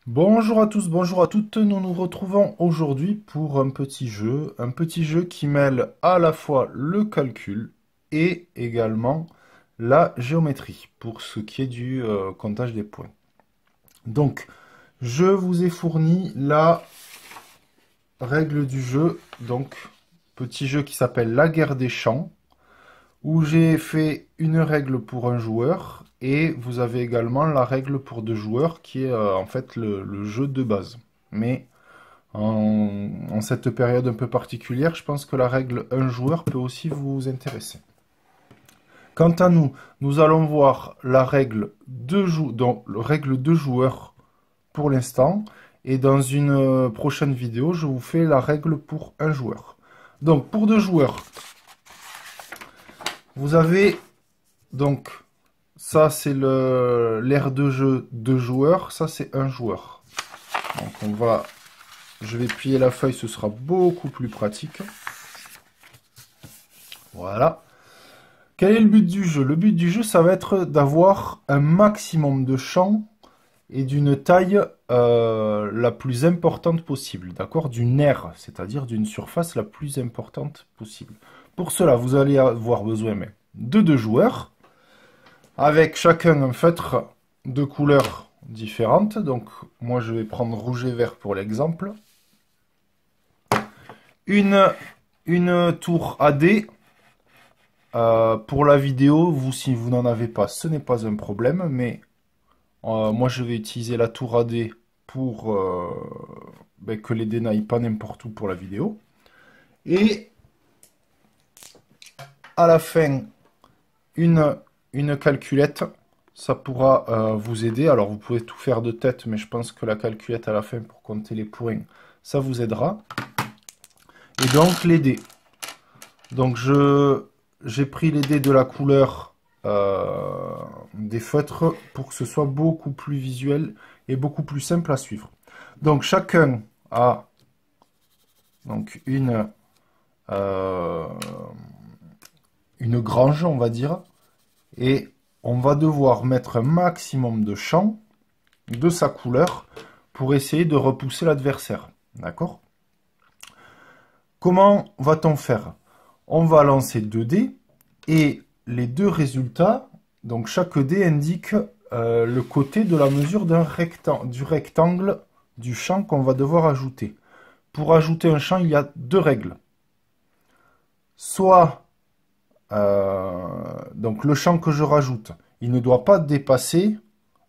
Bonjour à tous, bonjour à toutes. Nous nous retrouvons aujourd'hui pour un petit jeu qui mêle à la fois le calcul et également la géométrie pour ce qui est du comptage des points. Donc, je vous ai fourni la règle du jeu, donc petit jeu qui s'appelle la guerre des champs, où j'ai fait une règle pour un joueur et vous avez également la règle pour deux joueurs qui est en fait le jeu de base. Mais en cette période un peu particulière, je pense que la règle un joueur peut aussi vous intéresser. Quant à nous, nous allons voir la règle donc, la règle deux joueurs pour l'instant. Et dans une prochaine vidéo, je vous fais la règle pour un joueur. Donc, pour deux joueurs, vous avez donc ça c'est l'aire de jeu deux joueurs, ça c'est un joueur. Donc je vais plier la feuille, ce sera beaucoup plus pratique. Voilà. Quel est le but du jeu? Le but du jeu, ça va être d'avoir un maximum de champs et d'une taille la plus importante possible, d'accord? D'une aire, c'est-à-dire d'une surface la plus importante possible. Pour cela, vous allez avoir besoin de deux joueurs, avec chacun un feutre de couleurs différentes. Donc, moi, je vais prendre rouge et vert pour l'exemple. Une tour AD. Pour la vidéo, si vous n'en avez pas, ce n'est pas un problème, mais moi je vais utiliser la tour AD pour que les dés n'aillent pas n'importe où pour la vidéo. Et à la fin, une calculette, ça pourra vous aider. Alors vous pouvez tout faire de tête, mais je pense que la calculette à la fin pour compter les points, ça vous aidera. Et donc les dés. Donc j'ai pris les dés de la couleur des feutres pour que ce soit beaucoup plus visuel et beaucoup plus simple à suivre. Donc chacun a donc une grange, on va dire, et on va devoir mettre un maximum de champs de sa couleur pour essayer de repousser l'adversaire. D'accord? Comment va-t-on faire? On va lancer 2 dés et les deux résultats, donc chaque dé indique le côté de la mesure du rectangle du champ qu'on va devoir ajouter. Pour ajouter un champ, il y a deux règles. Soit, donc le champ que je rajoute, il ne doit pas dépasser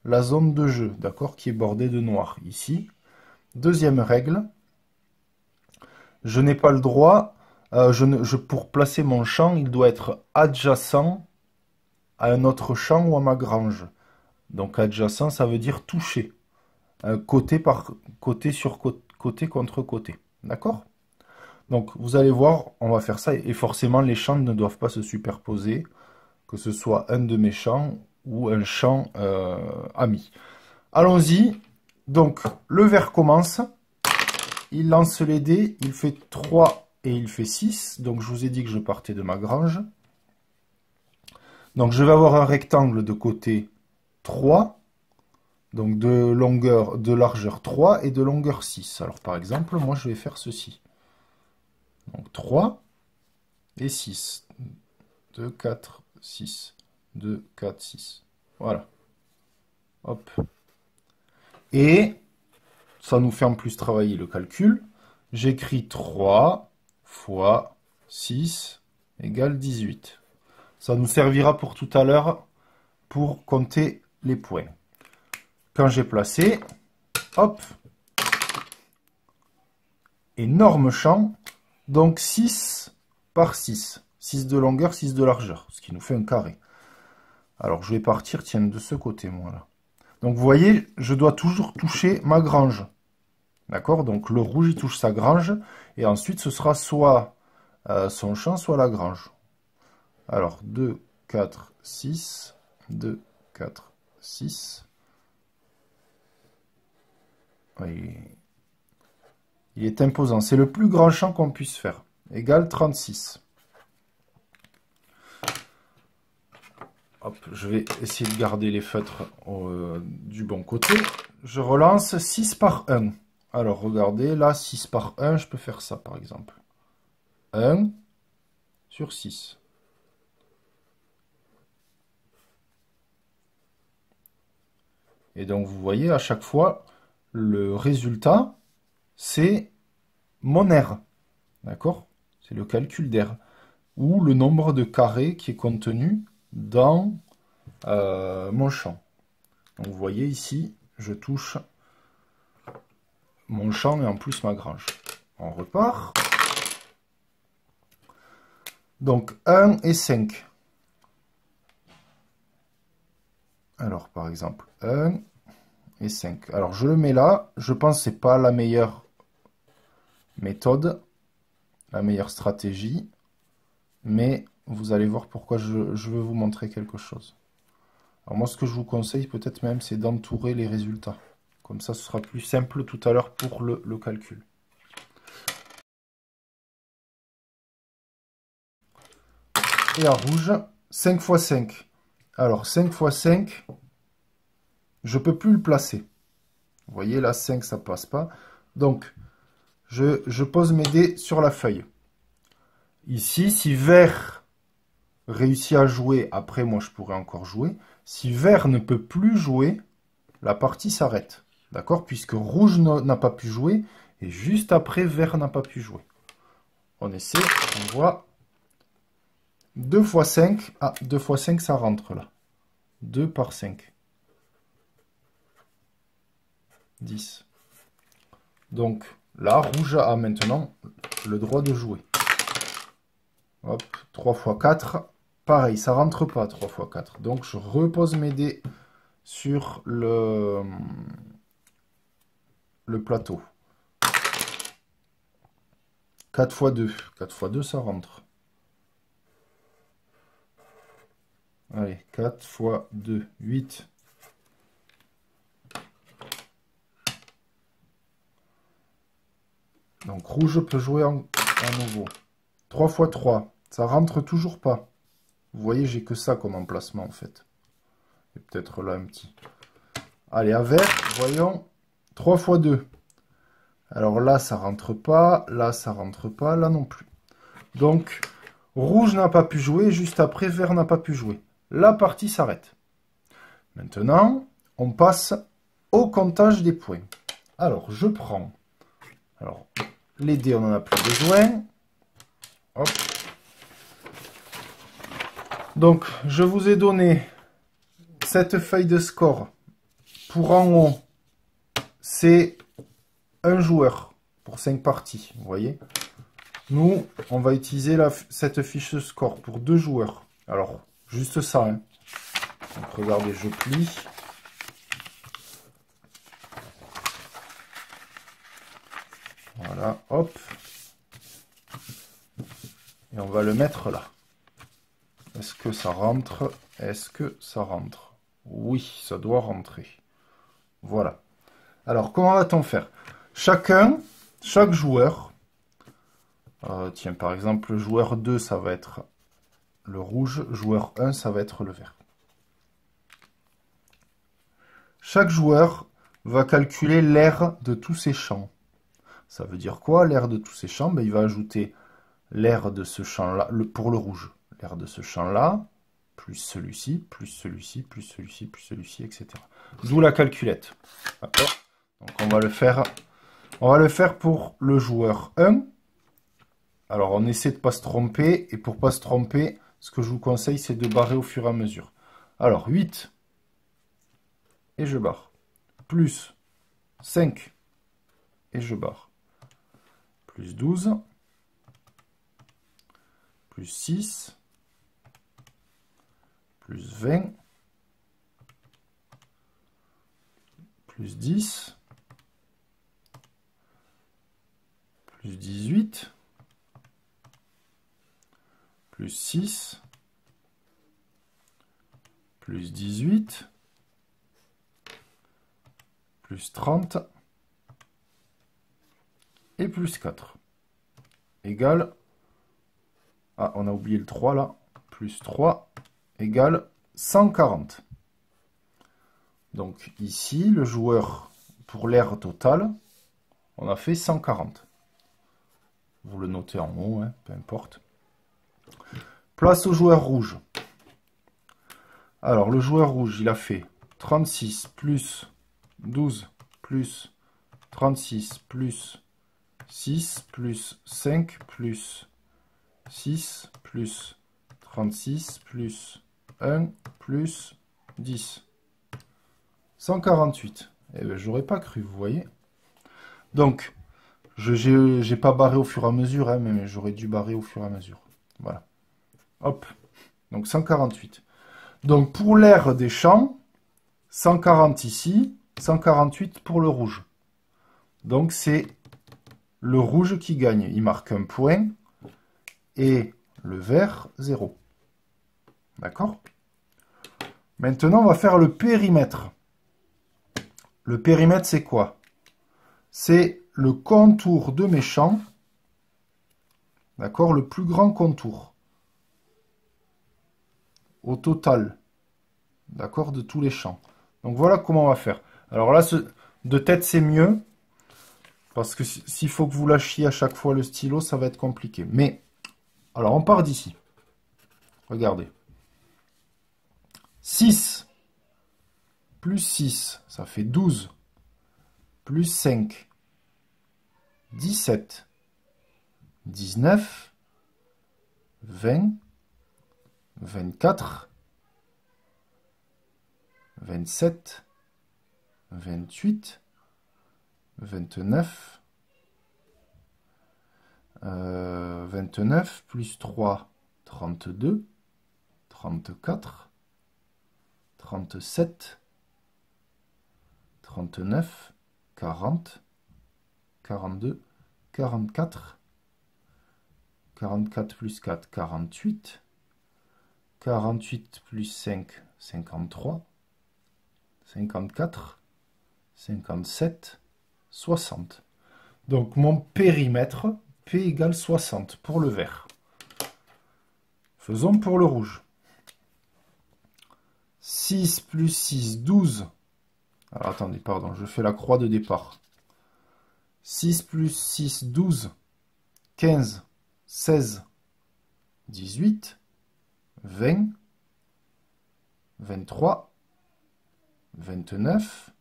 la zone de jeu, d'accord, qui est bordée de noir ici. Deuxième règle, je n'ai pas le droit pour placer mon champ, il doit être adjacent à un autre champ ou à ma grange. Donc adjacent, ça veut dire toucher. Côté par côté sur côté contre côté. D'accord? Donc vous allez voir, on va faire ça. Et forcément, les champs ne doivent pas se superposer. Que ce soit un de mes champs ou un champ ami. Allons-y. Donc le vert commence. Il lance les dés. Il fait 3 et il fait 6. Donc je vous ai dit que je partais de ma grange. Donc je vais avoir un rectangle de côté 3, donc de largeur 3 et de longueur 6. Alors par exemple, moi je vais faire ceci. Donc 3 et 6. 2, 4, 6. 2, 4, 6. Voilà. Hop. Et ça nous fait en plus travailler le calcul. J'écris 3 fois 6 égale 18. Ça nous servira pour tout à l'heure pour compter les points. Quand j'ai placé, hop, énorme champ, donc 6 par 6. 6 de longueur, 6 de largeur, ce qui nous fait un carré. Alors je vais partir, tiens, de ce côté, moi, là. Donc vous voyez, je dois toujours toucher ma grange. D'accord? Donc le rouge, il touche sa grange, et ensuite ce sera soit son champ, soit la grange. Alors 2, 4, 6, 2, 4, 6. Oui. Il est imposant. C'est le plus grand champ qu'on puisse faire. Égal 36. Hop, je vais essayer de garder les feutres du bon côté. Je relance 6 par 1. Alors, regardez, là, 6 par 1, je peux faire ça, par exemple. 1 sur 6. Et donc, vous voyez, à chaque fois, le résultat, c'est mon R. D'accord? C'est le calcul d'R. Ou le nombre de carrés qui est contenu dans mon champ. Donc, vous voyez ici, je touche mon champ et en plus ma grange. On repart. Donc 1 et 5. Alors par exemple 1 et 5. Alors je le mets là. Je pense que ce n'est pas la meilleure méthode, la meilleure stratégie. Mais vous allez voir pourquoi je veux vous montrer quelque chose. Alors moi ce que je vous conseille peut-être même c'est d'entourer les résultats. Comme ça ce sera plus simple tout à l'heure pour le calcul. Et à rouge, 5 x 5. Alors 5 x 5, je ne peux plus le placer. Vous voyez là 5 ça passe pas. Donc je pose mes dés sur la feuille. Ici, si vert réussit à jouer, après moi je pourrais encore jouer. Si vert ne peut plus jouer, la partie s'arrête. D'accord? Puisque rouge n'a pas pu jouer, et juste après vert n'a pas pu jouer. On essaie, on voit 2 x 5. Ah, 2 x 5 ça rentre là. 2 par 5. 10. Donc là, rouge a maintenant le droit de jouer. Hop, 3 x 4. Pareil, ça rentre pas 3 x 4. Donc je repose mes dés sur le plateau. 4 x 2. 4 x 2, ça rentre. Allez, 4 x 2, 8. Donc rouge peut jouer à nouveau. 3 x 3, ça rentre toujours pas. Vous voyez, j'ai que ça comme emplacement en fait. Et peut-être là un petit. Allez, à vert, voyons. 3 x 2. Alors là, ça rentre pas. Là, ça rentre pas. Là non plus. Donc, rouge n'a pas pu jouer. Juste après, vert n'a pas pu jouer. La partie s'arrête. Maintenant, on passe au comptage des points. Alors, je prends. Alors, les dés, on n'en a plus besoin. Hop. Donc, je vous ai donné cette feuille de score. Pour en haut, c'est un joueur pour 5 parties. Vous voyez? Nous, on va utiliser cette fiche de score pour 2 joueurs. Alors, juste ça. Hein. Donc, regardez, je plie. Voilà, hop. Et on va le mettre là. Est-ce que ça rentre? Est-ce que ça rentre? Oui, ça doit rentrer. Voilà. Alors, comment va-t-on faire? Chaque joueur, tiens, par exemple, le joueur 2, ça va être le rouge. Joueur 1, ça va être le vert. Chaque joueur va calculer l'aire de tous ses champs. Ça veut dire quoi, l'aire de tous ses champs? Ben, il va ajouter l'aire de ce champ-là, pour le rouge. L'aire de ce champ-là, plus celui-ci, plus celui-ci, plus celui-ci, plus celui-ci, etc. D'où la calculette. D'accord? Donc on va le faire pour le joueur 1. Alors on essaie de ne pas se tromper. Et pour ne pas se tromper, ce que je vous conseille, c'est de barrer au fur et à mesure. Alors 8. Et je barre. Plus 5. Et je barre. Plus 12. Plus 6. Plus 20. Plus 10. Plus 18. Plus 6. Plus 18. Plus 30. Et plus 4. Égale... Ah, on a oublié le 3 là. Plus 3 égale 140. Donc ici, le joueur, pour l'aire totale, on a fait 140. Vous le notez en haut, hein, peu importe. Place au joueur rouge. Alors, le joueur rouge, il a fait 36 plus 12 plus 36 plus 6 plus 5 plus 6 plus 36 plus 1 plus 10. 148. Eh bien, j'aurais pas cru, vous voyez. Donc, je n'ai pas barré au fur et à mesure, hein, mais j'aurais dû barrer au fur et à mesure. Voilà. Hop. Donc, 148. Donc, pour l'aire des champs, 140 ici, 148 pour le rouge. Donc, c'est le rouge qui gagne. Il marque un point et le vert, 0. D'accord? Maintenant, on va faire le périmètre. Le périmètre, c'est quoi? C'est le contour de mes champs. D'accord? Le plus grand contour. Au total. D'accord? De tous les champs. Donc, voilà comment on va faire. Alors là, de tête, c'est mieux. Parce que s'il faut que vous lâchiez à chaque fois le stylo, ça va être compliqué. Mais, alors, on part d'ici. Regardez. 6 plus 6, ça fait 12. Plus 5, 17, 19, 20, 24, 27, 28, 29, 29 plus 3, 32, 34, 37, 39, 40, 42, 44, 44 plus 4, 48, 48 plus 5, 53, 54, 57, 60. Donc mon périmètre, P égale 60 pour le vert. Faisons pour le rouge. 6 plus 6, 12. Alors attendez, pardon, je fais la croix de départ. 6 plus 6, 12. 15, 16, 18, 20, 23, 29,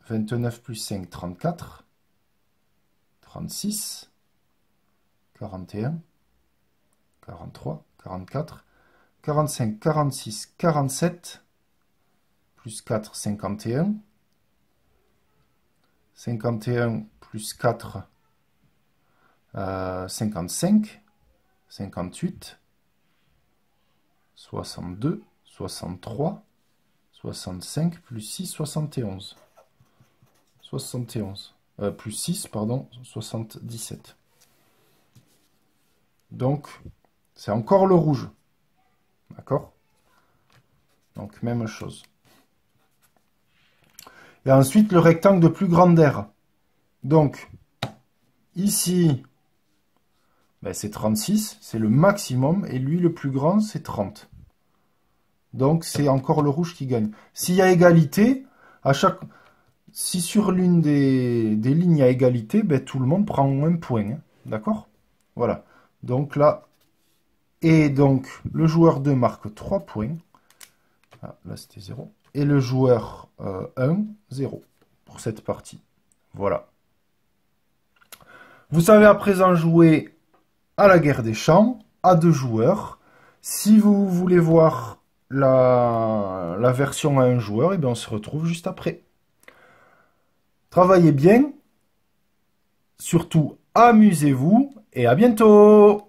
29 plus 5, 34, 36, 41, 43, 44, 45, 46, 47, plus 4, 51, 51 plus 4, 55, 58, 62, 63, 65, plus 6, 71. 71. Plus 6, pardon, 77. Donc, c'est encore le rouge. D'accord? Donc, même chose. Et ensuite, le rectangle de plus grandeur. Donc, ici, ben, c'est 36, c'est le maximum, et lui, le plus grand, c'est 30. Donc, c'est encore le rouge qui gagne. S'il y a égalité, si sur l'une des lignes il y a égalité, ben, tout le monde prend un point. Hein, d'accord? Voilà. Donc là, et donc, le joueur 2 marque 3 points. Ah, là, c'était 0. Et le joueur 1, 0 pour cette partie. Voilà. Vous savez à présent jouer à la guerre des champs, à 2 joueurs. Si vous voulez voir la version à 1 joueur, et bien on se retrouve juste après. Travaillez bien, surtout amusez-vous et à bientôt!